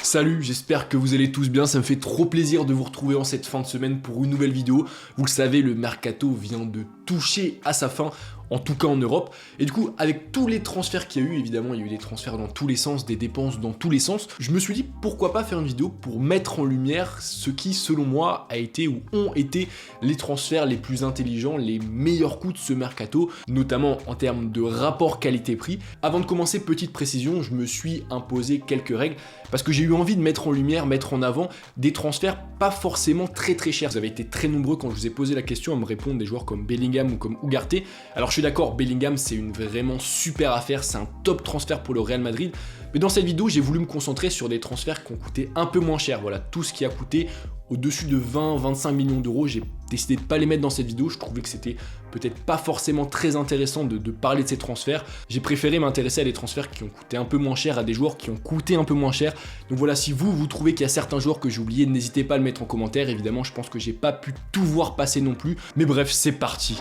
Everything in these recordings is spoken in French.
Salut, j'espère que vous allez tous bien, ça me fait trop plaisir de vous retrouver en cette fin de semaine pour une nouvelle vidéo. Vous le savez, le mercato vient de toucher à sa fin, en tout cas en Europe. Et du coup, avec tous les transferts qu'il y a eu, évidemment, il y a eu des transferts dans tous les sens, des dépenses dans tous les sens, je me suis dit pourquoi pas faire une vidéo pour mettre en lumière ce qui, selon moi, a été ou ont été les transferts les plus intelligents, les meilleurs coups de ce mercato, notamment en termes de rapport qualité-prix. Avant de commencer, petite précision, je me suis imposé quelques règles parce que j'ai eu envie de mettre en lumière, mettre en avant des transferts pas forcément très chers. Vous avez été très nombreux quand je vous ai posé la question à me répondre des joueurs comme Bellingham ou comme Ugarte. Alors je suis d'accord, Bellingham c'est une vraiment super affaire, c'est un top transfert pour le Real Madrid. Mais dans cette vidéo, j'ai voulu me concentrer sur des transferts qui ont coûté un peu moins cher. Voilà, tout ce qui a coûté au-dessus de 20-25 millions d'euros, j'ai décidé de ne pas les mettre dans cette vidéo. Je trouvais que c'était peut-être pas forcément très intéressant de parler de ces transferts. J'ai préféré m'intéresser à des transferts qui ont coûté un peu moins cher, à des joueurs qui ont coûté un peu moins cher. Donc voilà, si vous trouvez qu'il y a certains joueurs que j'ai oubliés, n'hésitez pas à le mettre en commentaire. Évidemment, je pense que j'ai pas pu tout voir passer non plus. Mais bref, c'est parti.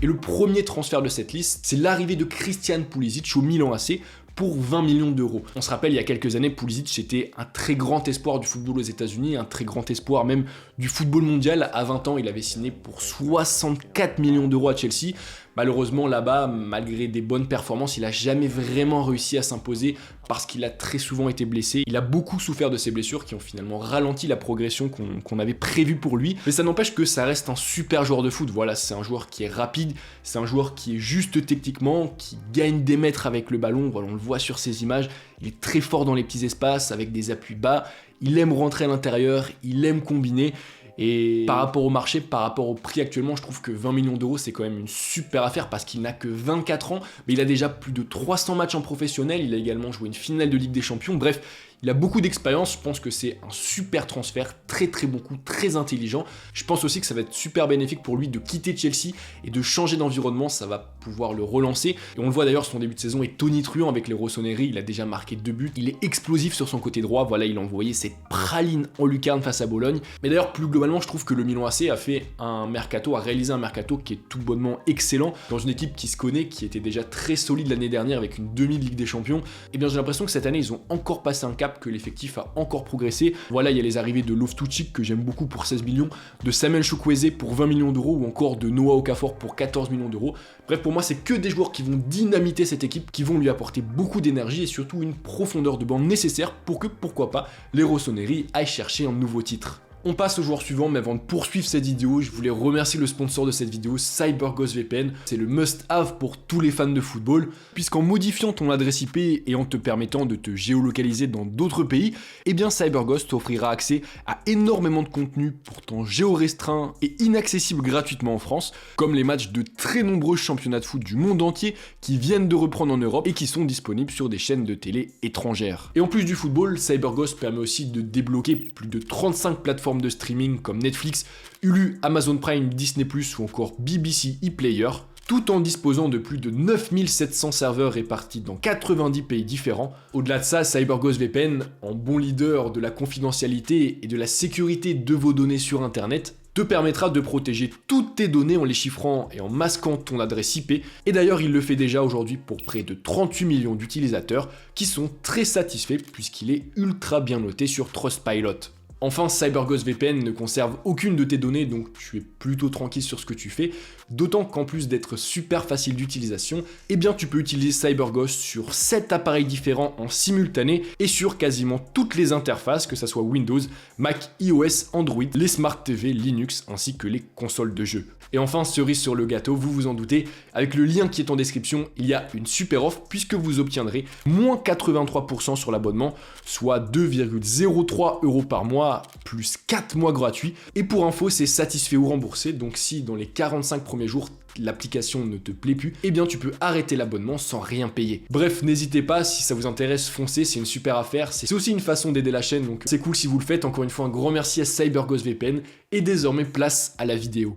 Et le premier transfert de cette liste, c'est l'arrivée de Christian Pulisic au Milan AC pour 20 millions d'euros. On se rappelle, il y a quelques années, Pulisic était un très grand espoir du football aux États-Unis, un très grand espoir même du football mondial. À 20 ans, il avait signé pour 64 millions d'euros à Chelsea. Malheureusement, là-bas, malgré des bonnes performances, il n'a jamais vraiment réussi à s'imposer parce qu'il a très souvent été blessé. Il a beaucoup souffert de ses blessures qui ont finalement ralenti la progression qu'on avait prévue pour lui. Mais ça n'empêche que ça reste un super joueur de foot. Voilà, c'est un joueur qui est rapide, c'est un joueur qui est juste techniquement, qui gagne des mètres avec le ballon. Voilà, on le voit sur ces images. Il est très fort dans les petits espaces avec des appuis bas. Il aime rentrer à l'intérieur, il aime combiner. Et par rapport au marché, par rapport au prix actuellement, je trouve que 20 millions d'euros, c'est quand même une super affaire parce qu'il n'a que 24 ans, mais il a déjà plus de 300 matchs en professionnel, il a également joué une finale de Ligue des Champions, bref, il a beaucoup d'expérience, je pense que c'est un super transfert, très bon coup, très intelligent. Je pense aussi que ça va être super bénéfique pour lui de quitter Chelsea et de changer d'environnement, ça va pouvoir le relancer. Et on le voit d'ailleurs, son début de saison est tonitruant avec les Rossoneri, il a déjà marqué 2 buts, il est explosif sur son côté droit, voilà, il a envoyé cette praline en lucarne face à Bologne. Mais d'ailleurs, plus globalement, je trouve que le Milan AC a fait un mercato, a réalisé un mercato qui est tout bonnement excellent, dans une équipe qui se connaît, qui était déjà très solide l'année dernière avec une demi-Ligue des Champions. Et bien j'ai l'impression que cette année, ils ont encore passé un cap, que l'effectif a encore progressé. Voilà, il y a les arrivées de Loftus-Cheek que j'aime beaucoup pour 16 millions, de Samuel Chukwueze pour 20 millions d'euros ou encore de Noah Okafor pour 14 millions d'euros. Bref, pour moi, c'est que des joueurs qui vont dynamiter cette équipe, qui vont lui apporter beaucoup d'énergie et surtout une profondeur de banc nécessaire pour que, pourquoi pas, les Rossoneri aillent chercher un nouveau titre. On passe au joueur suivant, mais avant de poursuivre cette vidéo, je voulais remercier le sponsor de cette vidéo, CyberGhost VPN. C'est le must-have pour tous les fans de football, puisqu'en modifiant ton adresse IP et en te permettant de te géolocaliser dans d'autres pays, eh bien CyberGhost t'offrira accès à énormément de contenu pourtant géorestreint et inaccessible gratuitement en France, comme les matchs de très nombreux championnats de foot du monde entier qui viennent de reprendre en Europe et qui sont disponibles sur des chaînes de télé étrangères. Et en plus du football, CyberGhost permet aussi de débloquer plus de 35 plateformes de streaming comme Netflix, Hulu, Amazon Prime, Disney+, ou encore BBC ePlayer, tout en disposant de plus de 9700 serveurs répartis dans 90 pays différents. Au-delà de ça, CyberGhost VPN, en bon leader de la confidentialité et de la sécurité de vos données sur Internet, te permettra de protéger toutes tes données en les chiffrant et en masquant ton adresse IP. Et d'ailleurs, il le fait déjà aujourd'hui pour près de 38 millions d'utilisateurs qui sont très satisfaits puisqu'il est ultra bien noté sur Trustpilot. Enfin, CyberGhost VPN ne conserve aucune de tes données, donc tu es plutôt tranquille sur ce que tu fais, d'autant qu'en plus d'être super facile d'utilisation, eh bien tu peux utiliser CyberGhost sur 7 appareils différents en simultané et sur quasiment toutes les interfaces, que ce soit Windows, Mac, iOS, Android, les Smart TV, Linux, ainsi que les consoles de jeux. Et enfin, cerise sur le gâteau, vous vous en doutez, avec le lien qui est en description, il y a une super offre puisque vous obtiendrez moins 83% sur l'abonnement, soit 2,03 € par mois, plus 4 mois gratuits. Et pour info, c'est satisfait ou remboursé, donc si dans les 45 premiers jours, l'application ne te plaît plus, eh bien tu peux arrêter l'abonnement sans rien payer. Bref, n'hésitez pas, si ça vous intéresse, foncez, c'est une super affaire, c'est aussi une façon d'aider la chaîne, donc c'est cool si vous le faites. Encore une fois, un grand merci à CyberGhost VPN, et désormais place à la vidéo.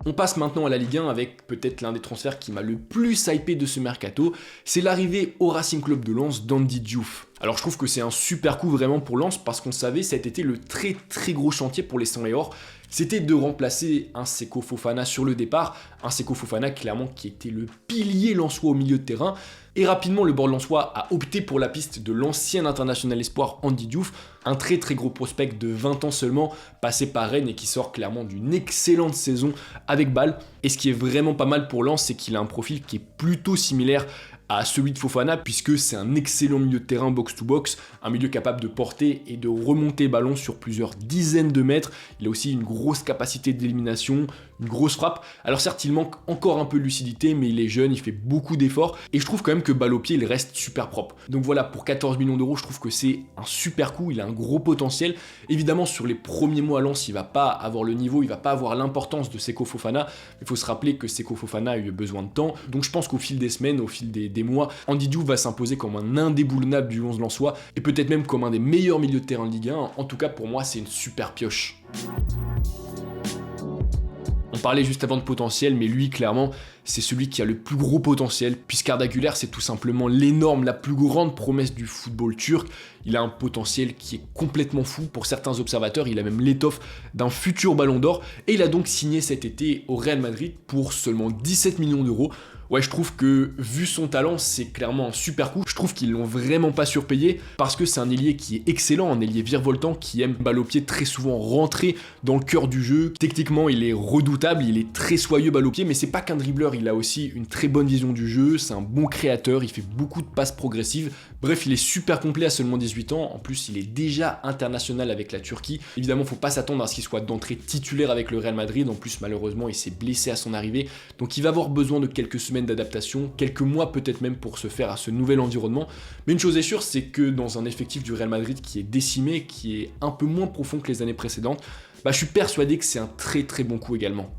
On passe maintenant à la Ligue 1 avec peut-être l'un des transferts qui m'a le plus hypé de ce mercato, c'est l'arrivée au Racing Club de Lens d'Andy Diouf. Alors je trouve que c'est un super coup vraiment pour Lens parce qu'on savait cet été le très très gros chantier pour les 100 et or, c'était de remplacer un Seko Fofana sur le départ, un Seko Fofana clairement qui était le pilier lensois au milieu de terrain, et rapidement le board lensois a opté pour la piste de l'ancien international espoir Andy Diouf, un très très gros prospect de 20 ans seulement, passé par Rennes et qui sort clairement d'une excellente saison avec Bâle. Et ce qui est vraiment pas mal pour Lens, c'est qu'il a un profil qui est plutôt similaire à celui de Fofana, puisque c'est un excellent milieu de terrain box-to-box, un milieu capable de porter et de remonter ballon sur plusieurs dizaines de mètres. Il a aussi une grosse capacité d'élimination, une grosse frappe. Alors certes, il manque encore un peu de lucidité, mais il est jeune, il fait beaucoup d'efforts, et je trouve quand même que balle au pied, il reste super propre. Donc voilà, pour 14 millions d'euros, je trouve que c'est un super coup, il a un gros potentiel. Évidemment, sur les premiers mois à Lens, il va pas avoir le niveau, il va pas avoir l'importance de Seko Fofana. Il faut se rappeler que Seko Fofana a eu besoin de temps, donc je pense qu'au fil des semaines, au fil des mois, Andy Diouf va s'imposer comme un indéboulonnable du 11 lensois, et peut-être même comme un des meilleurs milieux de terrain de Ligue 1. En tout cas, pour moi, c'est une super pioche. On parlait juste avant de potentiel, mais lui, clairement, c'est celui qui a le plus gros potentiel, puisqu'Arda Güler, c'est tout simplement l'énorme, la plus grande promesse du football turc. Il a un potentiel qui est complètement fou. Pour certains observateurs, il a même l'étoffe d'un futur ballon d'or, et il a donc signé cet été au Real Madrid pour seulement 17 millions d'euros. Ouais, je trouve que, vu son talent, c'est clairement un super coup. Je trouve qu'ils l'ont vraiment pas surpayé, parce que c'est un ailier qui est excellent, un ailier virevoltant, qui aime balle au pied très souvent rentrer dans le cœur du jeu. Techniquement, il est redoutable, il est très soyeux balle au pied, mais c'est pas qu'un dribbleur, il a aussi une très bonne vision du jeu, c'est un bon créateur, il fait beaucoup de passes progressives. Bref, il est super complet à seulement 18 ans, en plus il est déjà international avec la Turquie. Évidemment, faut pas s'attendre à ce qu'il soit d'entrée titulaire avec le Real Madrid, en plus malheureusement il s'est blessé à son arrivée, donc il va avoir besoin de quelques semaines d'adaptation, quelques mois peut-être même pour se faire à ce nouvel environnement. Mais une chose est sûre, c'est que dans un effectif du Real Madrid qui est décimé, qui est un peu moins profond que les années précédentes, je suis persuadé que c'est un très très bon coup également.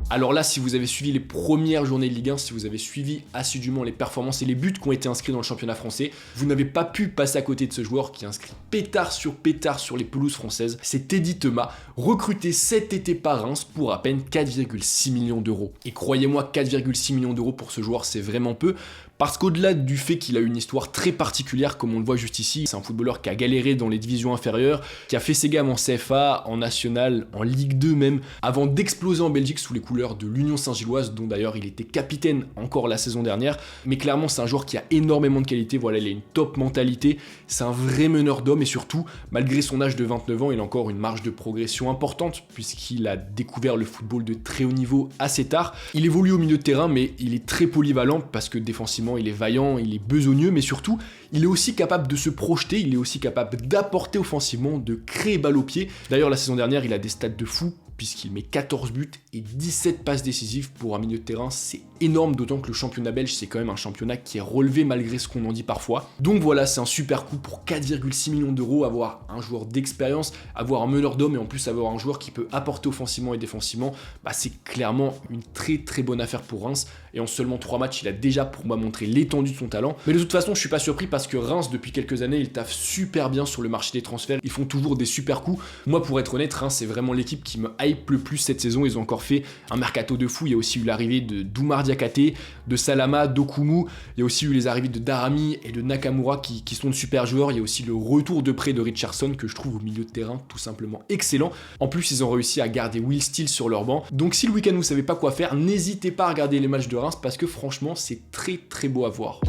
Alors là, si vous avez suivi les premières journées de Ligue 1, si vous avez suivi assidûment les performances et les buts qui ont été inscrits dans le championnat français, vous n'avez pas pu passer à côté de ce joueur qui inscrit pétard sur les pelouses françaises. C'est Teddy Thomas, recruté cet été par Reims pour à peine 4,6 millions d'euros. Et croyez-moi, 4,6 millions d'euros pour ce joueur, c'est vraiment peu. Parce qu'au-delà du fait qu'il a une histoire très particulière, comme on le voit juste ici, c'est un footballeur qui a galéré dans les divisions inférieures, qui a fait ses gammes en CFA, en National, en Ligue 2 même, avant d'exploser en Belgique sous les couleurs de l'Union Saint-Gilloise, dont d'ailleurs il était capitaine encore la saison dernière. Mais clairement, c'est un joueur qui a énormément de qualité, voilà, il a une top mentalité, c'est un vrai meneur d'hommes, et surtout, malgré son âge de 29 ans, il a encore une marge de progression importante, puisqu'il a découvert le football de très haut niveau assez tard. Il évolue au milieu de terrain, mais il est très polyvalent, parce que défensivement, il est vaillant, il est besogneux, mais surtout, il est aussi capable de se projeter, il est aussi capable d'apporter offensivement, de créer balle au pied. D'ailleurs, la saison dernière, il a des stats de fou, puisqu'il met 14 buts et 17 passes décisives pour un milieu de terrain, c'est énorme, d'autant que le championnat belge, c'est quand même un championnat qui est relevé malgré ce qu'on en dit parfois. Donc voilà, c'est un super coup pour 4,6 millions d'euros, avoir un joueur d'expérience, avoir un meneur d'hommes et en plus avoir un joueur qui peut apporter offensivement et défensivement, c'est clairement une très très bonne affaire pour Reims. Et en seulement 3 matchs, il a déjà pour moi montré l'étendue de son talent. Mais de toute façon, je suis pas surpris parce que Reims, depuis quelques années, il taffe super bien sur le marché des transferts. Ils font toujours des super coups. Moi, pour être honnête, Reims, c'est vraiment l'équipe qui me hype le plus cette saison. Ils ont encore fait un mercato de fou. Il y a aussi eu l'arrivée de Doumar Diakhaté, de Salama, d'Okoumou. Il y a aussi eu les arrivées de Darami et de Nakamura qui sont de super joueurs. Il y a aussi le retour de près de Richarlison que je trouve au milieu de terrain tout simplement excellent. En plus, ils ont réussi à garder Will Steele sur leur banc. Donc si le week-end vous savez pas quoi faire, n'hésitez pas à regarder les matchs de Reims parce que franchement, c'est très très beau à voir.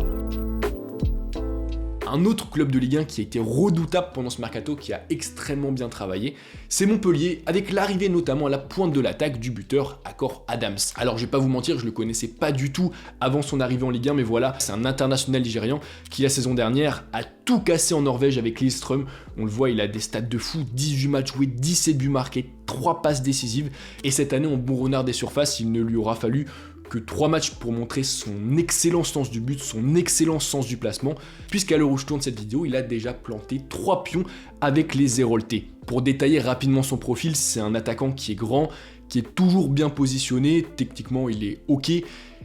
Un autre club de Ligue 1 qui a été redoutable pendant ce mercato, qui a extrêmement bien travaillé, c'est Montpellier, avec l'arrivée notamment à la pointe de l'attaque du buteur Akor Adams. Alors je vais pas vous mentir, je le connaissais pas du tout avant son arrivée en Ligue 1, mais voilà, c'est un international nigérian qui la saison dernière a tout cassé en Norvège avec Lillestrøm. On le voit, il a des stats de fou, 18 matchs joués, 17 buts marqués, 3 passes décisives, et cette année en bon renard des surfaces, il ne lui aura fallu que 3 matchs pour montrer son excellent sens du but, son excellent sens du placement, puisqu'à l'heure où je tourne cette vidéo, il a déjà planté 3 pions avec les Héroltais. Pour détailler rapidement son profil, c'est un attaquant qui est grand, qui est toujours bien positionné, techniquement il est ok,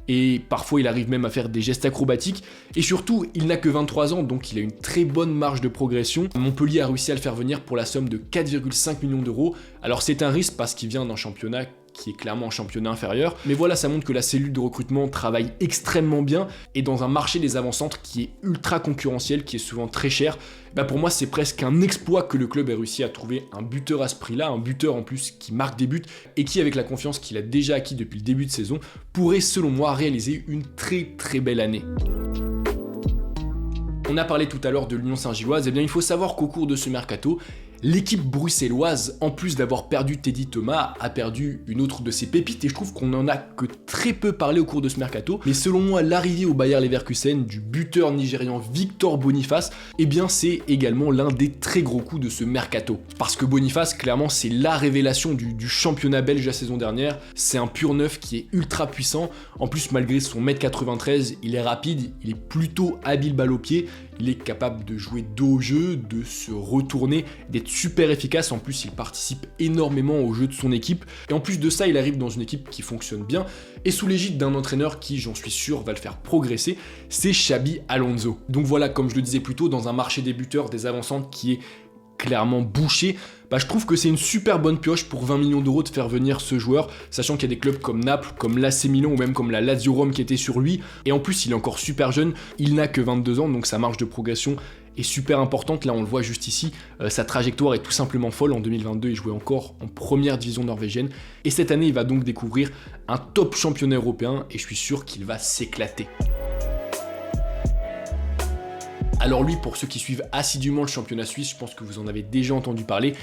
et parfois il arrive même à faire des gestes acrobatiques, et surtout il n'a que 23 ans, donc il a une très bonne marge de progression. Montpellier a réussi à le faire venir pour la somme de 4,5 millions d'euros, alors c'est un risque parce qu'il vient d'un championnat qui est clairement en championnat inférieur. Mais voilà, ça montre que la cellule de recrutement travaille extrêmement bien, et dans un marché des avant-centres qui est ultra concurrentiel, qui est souvent très cher, pour moi c'est presque un exploit que le club ait réussi à trouver un buteur à ce prix-là, un buteur en plus qui marque des buts et qui, avec la confiance qu'il a déjà acquis depuis le début de saison, pourrait selon moi réaliser une très très belle année. On a parlé tout à l'heure de l'Union Saint-Gilloise, et bien il faut savoir qu'au cours de ce mercato, l'équipe bruxelloise, en plus d'avoir perdu Teddy Thomas, a perdu une autre de ses pépites, et je trouve qu'on n'en a que très peu parlé au cours de ce mercato. Mais selon moi, l'arrivée au Bayer Leverkusen du buteur nigérian Victor Boniface, eh bien c'est également l'un des très gros coups de ce mercato. Parce que Boniface, clairement, c'est la révélation du championnat belge la saison dernière. C'est un pur neuf qui est ultra puissant. En plus, malgré son 1m93, il est rapide, il est plutôt habile balle au pied, il est capable de jouer dos au jeu, de se retourner, d'être super efficace. En plus, il participe énormément au jeu de son équipe, et en plus de ça, il arrive dans une équipe qui fonctionne bien et sous l'égide d'un entraîneur qui, j'en suis sûr, va le faire progresser, c'est Xabi Alonso. Donc voilà, comme je le disais plus tôt, dans un marché des buteurs, des avancantes qui est clairement bouché, je trouve que c'est une super bonne pioche pour 20 millions d'euros de faire venir ce joueur, sachant qu'il y a des clubs comme Naples, comme l'AC Milan ou même comme la Lazio Rome qui étaient sur lui, et en plus il est encore super jeune, il n'a que 22 ans, donc sa marge de progression est super importante. Là on le voit juste ici, sa trajectoire est tout simplement folle. En 2022 il jouait encore en première division norvégienne, et cette année il va donc découvrir un top championnat européen, et je suis sûr qu'il va s'éclater. Alors lui, pour ceux qui suivent assidûment le championnat suisse, je pense que vous en avez déjà entendu parler,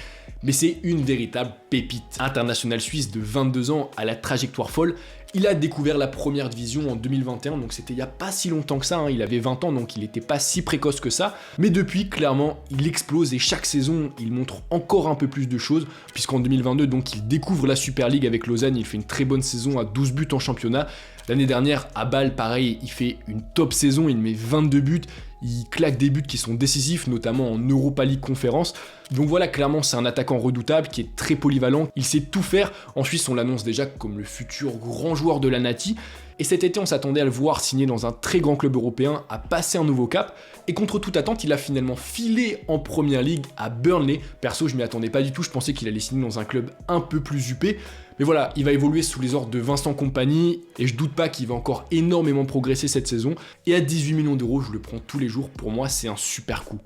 mais c'est une véritable pépite. International suisse de 22 ans à la trajectoire folle, il a découvert la première division en 2021, donc c'était il n'y a pas si longtemps que ça, il avait 20 ans, donc il n'était pas si précoce que ça, mais depuis, clairement, il explose, et chaque saison, il montre encore un peu plus de choses, puisqu'en 2022, donc il découvre la Super League avec Lausanne, il fait une très bonne saison à 12 buts en championnat. L'année dernière, à Bâle, pareil, il fait une top saison, il met 22 buts, il claque des buts qui sont décisifs, notamment en Europa League Conférence. Donc voilà, clairement, c'est un attaquant redoutable qui est très polyvalent, il sait tout faire. En Suisse, on l'annonce déjà comme le futur grand joueur de la Nati. Et cet été, on s'attendait à le voir signer dans un très grand club européen, à passer un nouveau cap. Et contre toute attente, il a finalement filé en Première Ligue à Burnley. Perso, je m'y attendais pas du tout, je pensais qu'il allait signer dans un club un peu plus huppé. Mais voilà, il va évoluer sous les ordres de Vincent Kompany, et je doute pas qu'il va encore énormément progresser cette saison. Et à 18 millions d'euros, je le prends tous les jours, pour moi c'est un super coup.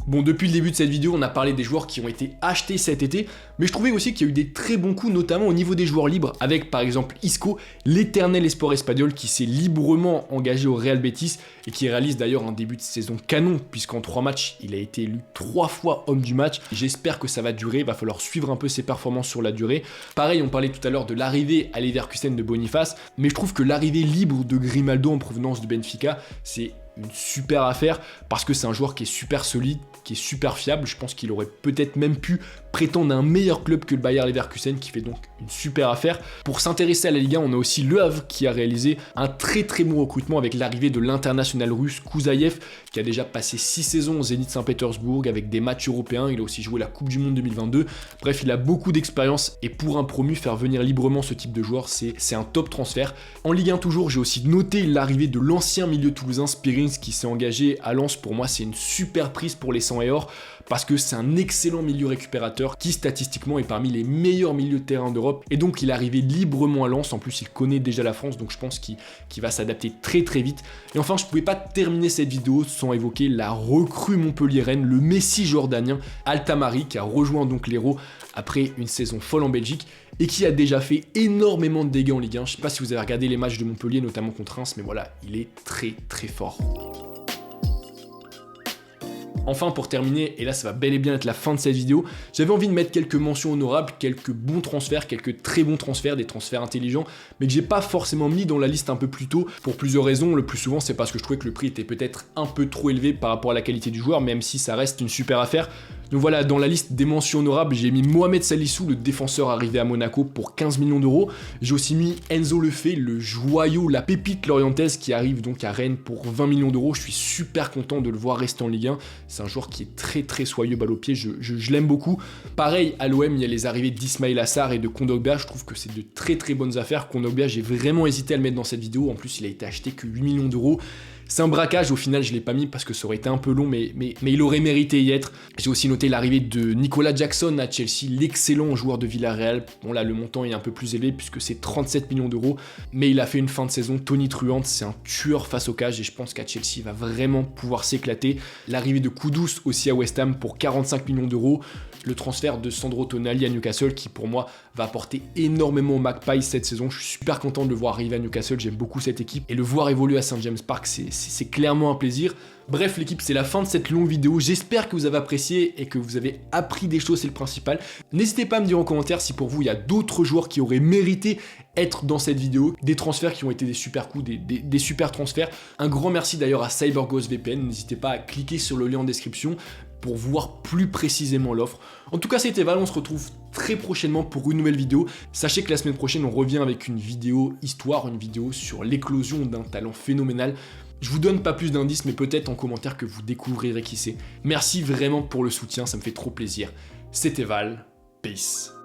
Bon, depuis le début de cette vidéo, on a parlé des joueurs qui ont été achetés cet été, mais je trouvais aussi qu'il y a eu des très bons coups, notamment au niveau des joueurs libres, avec par exemple Isco, l'éternel espoir espagnol qui s'est librement engagé au Real Betis et qui réalise d'ailleurs un début de saison canon, puisqu'en 3 matchs, il a été élu 3 fois homme du match. J'espère que ça va durer, il va falloir suivre un peu ses performances sur la durée. Pareil, on parlait tout à l'heure de l'arrivée à Leverkusen de Boniface, mais je trouve que l'arrivée libre de Grimaldo en provenance du Benfica, c'est une super affaire, parce que c'est un joueur qui est super solide, qui est super fiable. Je pense qu'il aurait peut-être même pu prétendre à un meilleur club que le Bayer Leverkusen, qui fait donc une super affaire. Pour s'intéresser à la Ligue 1, on a aussi Le Havre qui a réalisé un très très bon recrutement avec l'arrivée de l'international russe Kouzaïev, qui a déjà passé 6 saisons au Zénith Saint-Pétersbourg avec des matchs européens. Il a aussi joué la Coupe du Monde 2022. Bref, il a beaucoup d'expérience, et pour un promu, faire venir librement ce type de joueur, c'est un top transfert. En Ligue 1 toujours, j'ai aussi noté l'arrivée de l'ancien milieu toulousain Spirings, qui s'est engagé à Lens. Pour moi, c'est une super prise pour les 100 et or, parce que c'est un excellent milieu récupérateur qui statistiquement est parmi les meilleurs milieux de terrain d'Europe, et donc il est arrivé librement à Lens. En plus, il connaît déjà la France, donc je pense qu'il va s'adapter très très vite. Et enfin, je pouvais pas terminer cette vidéo sans évoquer la recrue montpelliéraine, le Messi jordanien Altamari, qui a rejoint donc l'Hérault après une saison folle en Belgique, et qui a déjà fait énormément de dégâts en Ligue 1. Je sais pas si vous avez regardé les matchs de Montpellier, notamment contre Reims, mais voilà, il est très très fort. Enfin, pour terminer, et là ça va bel et bien être la fin de cette vidéo, j'avais envie de mettre quelques mentions honorables, quelques bons transferts, quelques très bons transferts, des transferts intelligents, mais que j'ai pas forcément mis dans la liste un peu plus tôt, pour plusieurs raisons. Le plus souvent, c'est parce que je trouvais que le prix était peut-être un peu trop élevé par rapport à la qualité du joueur, même si ça reste une super affaire. Donc voilà, dans la liste des mentions honorables, j'ai mis Mohamed Salissou, le défenseur arrivé à Monaco pour 15 millions d'euros. J'ai aussi mis Enzo Lefebvre, le joyau, la pépite lorientaise qui arrive donc à Rennes pour 20 millions d'euros. Je suis super content de le voir rester en Ligue 1. C'est un joueur qui est très très soyeux balle au pied, je l'aime beaucoup. Pareil, à l'OM, il y a les arrivées d'Ismaïla Sarr et de Kondogbia. Je trouve que c'est de très très bonnes affaires. Kondogbia, j'ai vraiment hésité à le mettre dans cette vidéo. En plus, il a été acheté que 8 millions d'euros. C'est un braquage, au final je l'ai pas mis parce que ça aurait été un peu long, mais il aurait mérité y être. J'ai aussi noté l'arrivée de Nicolas Jackson à Chelsea, l'excellent joueur de Villarreal. Bon là le montant est un peu plus élevé puisque c'est 37 millions d'euros, mais il a fait une fin de saison tonitruante, c'est un tueur face au cage et je pense qu'à Chelsea il va vraiment pouvoir s'éclater. L'arrivée de Kudus aussi à West Ham pour 45 millions d'euros. Le transfert de Sandro Tonali à Newcastle qui pour moi va apporter énormément au Magpies cette saison. Je suis super content de le voir arriver à Newcastle, j'aime beaucoup cette équipe et le voir évoluer à St James Park c'est clairement un plaisir. Bref l'équipe, c'est la fin de cette longue vidéo, j'espère que vous avez apprécié et que vous avez appris des choses, c'est le principal. N'hésitez pas à me dire en commentaire si pour vous il y a d'autres joueurs qui auraient mérité être dans cette vidéo, des transferts qui ont été des super coups, des super transferts. Un grand merci d'ailleurs à CyberGhost VPN, n'hésitez pas à cliquer sur le lien en description pour voir plus précisément l'offre. En tout cas c'était Val, on se retrouve très prochainement pour une nouvelle vidéo. Sachez que la semaine prochaine on revient avec une vidéo histoire, une vidéo sur l'éclosion d'un talent phénoménal. Je vous donne pas plus d'indices mais peut-être en commentaire que vous découvrirez qui c'est. Merci vraiment pour le soutien, ça me fait trop plaisir. C'était Val, peace.